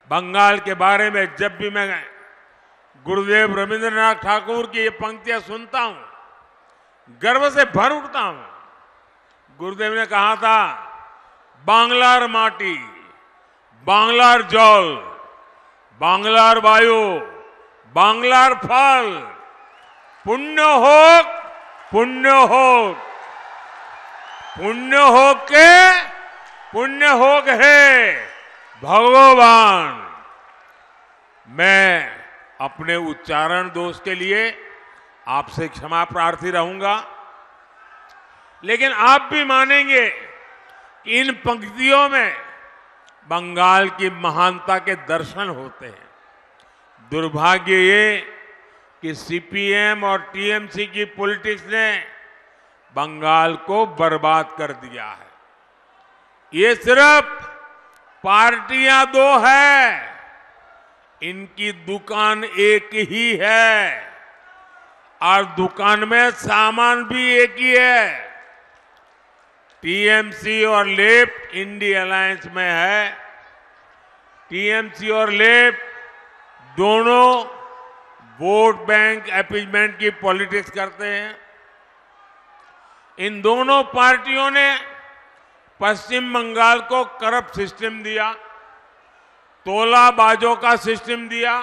बंगाल के बारे में जब भी मैं गुरुदेव रविंद्रनाथ ठाकुर की ये पंक्तियां सुनता हूं, गर्व से भर उठता हूं। गुरुदेव ने कहा था, बांग्लार माटी, बांग्लार जल, बांग्लार वायु, बांग्लार फल, पुण्य होक, पुण्य होक, पुण्य होक के पुण्य होक है भगवान। मैं अपने उच्चारण दोष के लिए आपसे क्षमा प्रार्थी रहूंगा, लेकिन आप भी मानेंगे कि इन पंक्तियों में बंगाल की महानता के दर्शन होते हैं। दुर्भाग्य ये कि सीपीएम और टीएमसी की पॉलिटिक्स ने बंगाल को बर्बाद कर दिया है। ये सिर्फ पार्टियां दो है, इनकी दुकान एक ही है और दुकान में सामान भी एक ही है। टीएमसी और लेफ्ट इंडी अलायंस में है। टीएमसी और लेफ्ट दोनों वोट बैंक अपीजमेंट की पॉलिटिक्स करते हैं। इन दोनों पार्टियों ने पश्चिम बंगाल को करप्ट सिस्टम दिया, तोलाबाजों का सिस्टम दिया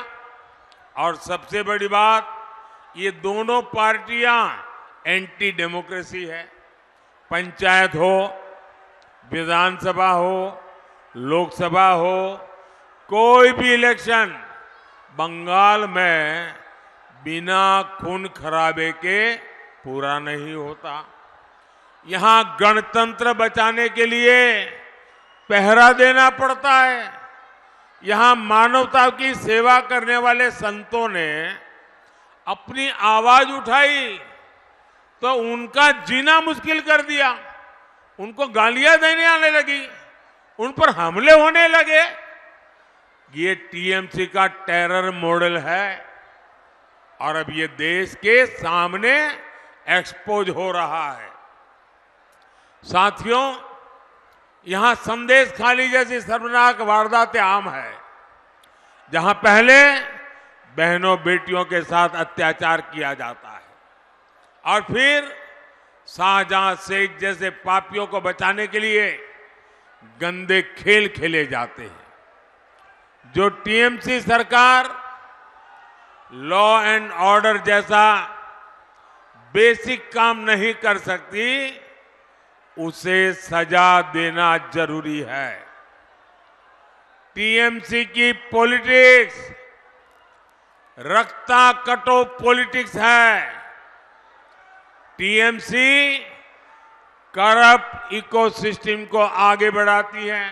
और सबसे बड़ी बात, ये दोनों पार्टियां एंटी डेमोक्रेसी है। पंचायत हो, विधानसभा हो, लोकसभा हो, कोई भी इलेक्शन बंगाल में बिना खून खराबे के पूरा नहीं होता। यहां गणतंत्र बचाने के लिए पहरा देना पड़ता है। यहां मानवता की सेवा करने वाले संतों ने अपनी आवाज उठाई तो उनका जीना मुश्किल कर दिया। उनको गालियां देने आने लगी, उन पर हमले होने लगे। ये टीएमसी का टेरर मॉडल है और अब ये देश के सामने एक्सपोज हो रहा है। साथियों, यहां संदेश खाली जैसी शर्मनाक वारदातें आम है, जहां पहले बहनों बेटियों के साथ अत्याचार किया जाता है और फिर शाहजहां शेख जैसे पापियों को बचाने के लिए गंदे खेल खेले जाते हैं। जो टीएमसी सरकार लॉ एंड ऑर्डर जैसा बेसिक काम नहीं कर सकती, उसे सजा देना जरूरी है। टीएमसी की पॉलिटिक्स रक्ता कटो पॉलिटिक्स है। टीएमसी करप्ट इकोसिस्टम को आगे बढ़ाती है।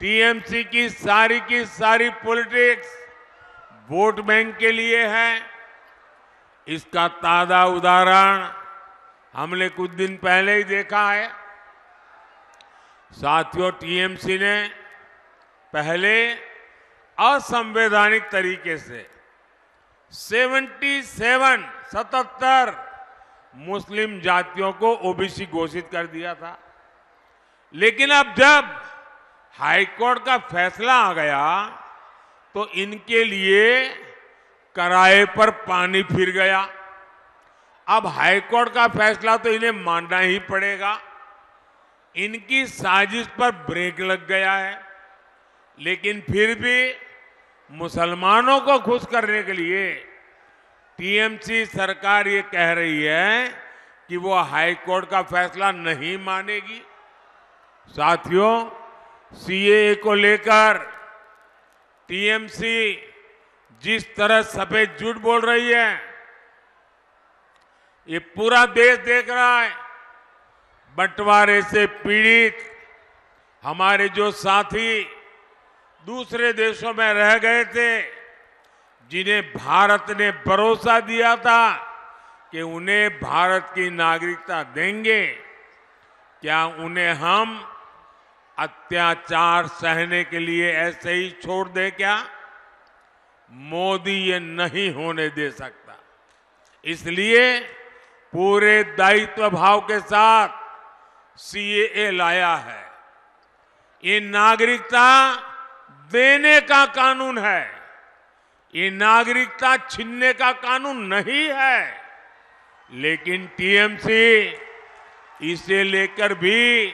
टीएमसी की सारी पॉलिटिक्स वोट बैंक के लिए है। इसका ताजा उदाहरण हमने कुछ दिन पहले ही देखा है। साथियों, टीएमसी ने पहले असंवैधानिक तरीके से 77 मुस्लिम जातियों को ओबीसी घोषित कर दिया था। लेकिन अब जब हाईकोर्ट का फैसला आ गया तो इनके लिए किराए पर पानी फिर गया। अब हाईकोर्ट का फैसला तो इन्हें मानना ही पड़ेगा। इनकी साजिश पर ब्रेक लग गया है। लेकिन फिर भी मुसलमानों को खुश करने के लिए टीएमसी सरकार ये कह रही है कि वो हाईकोर्ट का फैसला नहीं मानेगी। साथियों, सीएए को लेकर टीएमसी जिस तरह सफेद झूठ बोल रही है, ये पूरा देश देख रहा है। बंटवारे से पीड़ित हमारे जो साथी दूसरे देशों में रह गए थे, जिन्हें भारत ने भरोसा दिया था कि उन्हें भारत की नागरिकता देंगे, क्या उन्हें हम अत्याचार सहने के लिए ऐसे ही छोड़ दे क्या? मोदी ये नहीं होने दे सकता। इसलिए पूरे दायित्व भाव के साथ सीएए लाया है। ये नागरिकता देने का कानून है, ये नागरिकता छीनने का कानून नहीं है। लेकिन टीएमसी इसे लेकर भी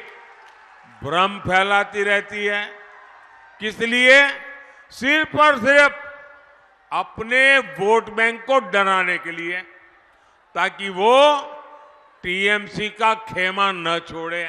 भ्रम फैलाती रहती है। किस लिए? सिर्फ और सिर्फ अपने वोट बैंक को डराने के लिए, ताकि वो टीएमसी का खेमा न छोड़े।